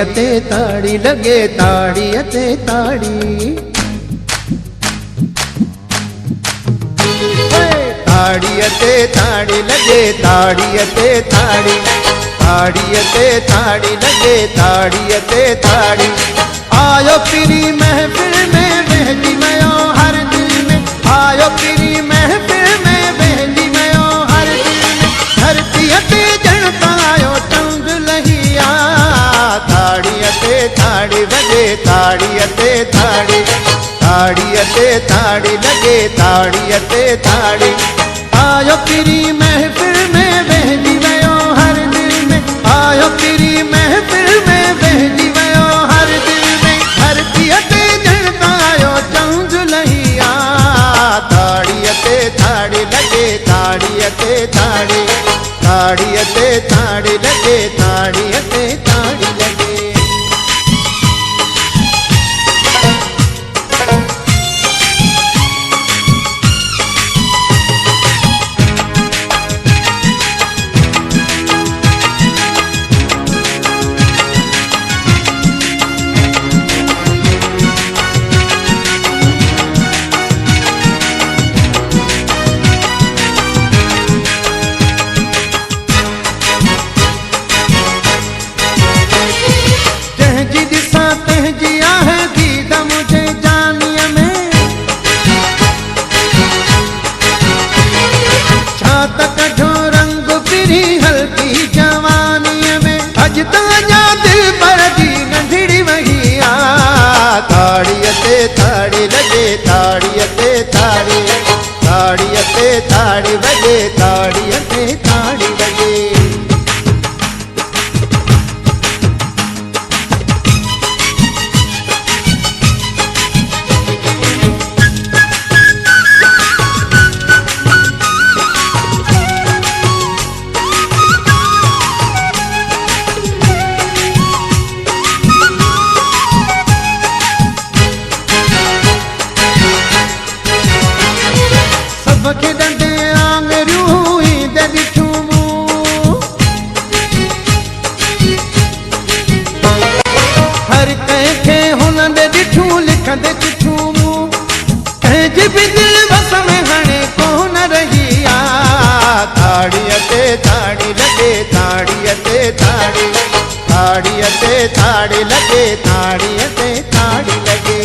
अते ताड़ी लगे ताड़ी अते ताड़ी ताड़ी अते ताड़ी लगे ताड़ी अते ताड़ी ताड़ी अते ताड़ी लगे ताड़ी अते ताड़ी आयो पीरी महफिल में बहली मयो हर दिल में आयो पीरी महफिल में बहली मयो हर दिल में धरती अते जनता आयो चंद लहिया ताड़ी अते ताड़ी बजे ताड़ी अते ताड़ी ताड़ी अते ताड़ी लगे ताड़ी अते ताड़ी आयो पीरी महफिल में बहली मयो हर दिल में आयो पीरी महफिल में बहली मयो हर दिल में धरती अते जनता आयो चंद लहिया ताड़ी अते ताड़ी लगे ताड़ी अते ताड़ी ताड़ी अते ताड़ी लगे ताड़ी अते ताड़ी लगे ताड़ी अते ताड़ी लगे ताड़ी अते ताड़ी ताड़ी अते ताड़ी बजे ताड़ी अते ताड़ी लगे सबके डंडे आंगरू ही दे दिठूमू हर कंहिंखे हुन दे दिठू लिखंदे चिठूमू कंहिंजी बि दिल बस में हाणे कोन रही आ ताड़ी अते ताड़ी लगे ताड़ी अते ताड़ी ताड़ी अते ताड़ी लगे ताड़ी अते ताड़ी लगे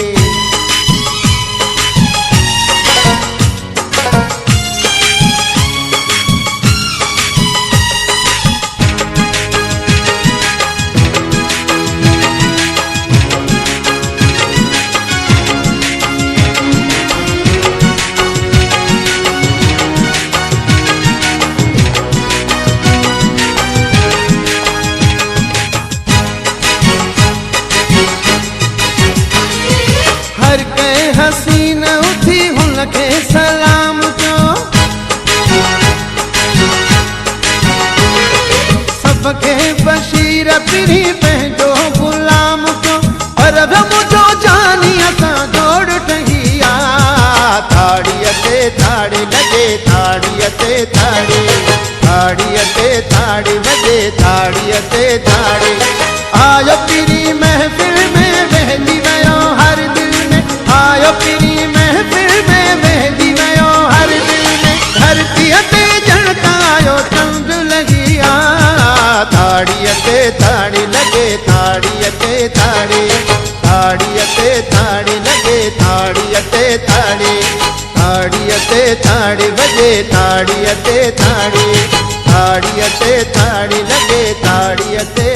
हर कंहिं हसीन उथी हुनखे सलाम चो सबके बशीर पीरी पंहिंजो गुलाम चो और मुंहिंजो जानी असां जोड़ ठही आ ताड़ी अते ताड़ी लगे ताड़ी अते ताड़ी ताड़ी अते ताड़ी बजे ताड़ी अते ताड़ी आयो पीरी महफिल में बहली मयो हर दिल में आयो पीरी महफिल में बहली मयो हर दिल में धरती अते जनता आयो चंद लगिया ताड़ी अते ताड़ी लगे ताड़ी अते ताड़ी ताड़ी अते ताड़ी लगे ताड़ी अते ताड़ी ताड़ी अते ताड़ी बजे ताड़ी अते ताड़ी ताड़ी अते ताड़ी लगे ताड़ी अते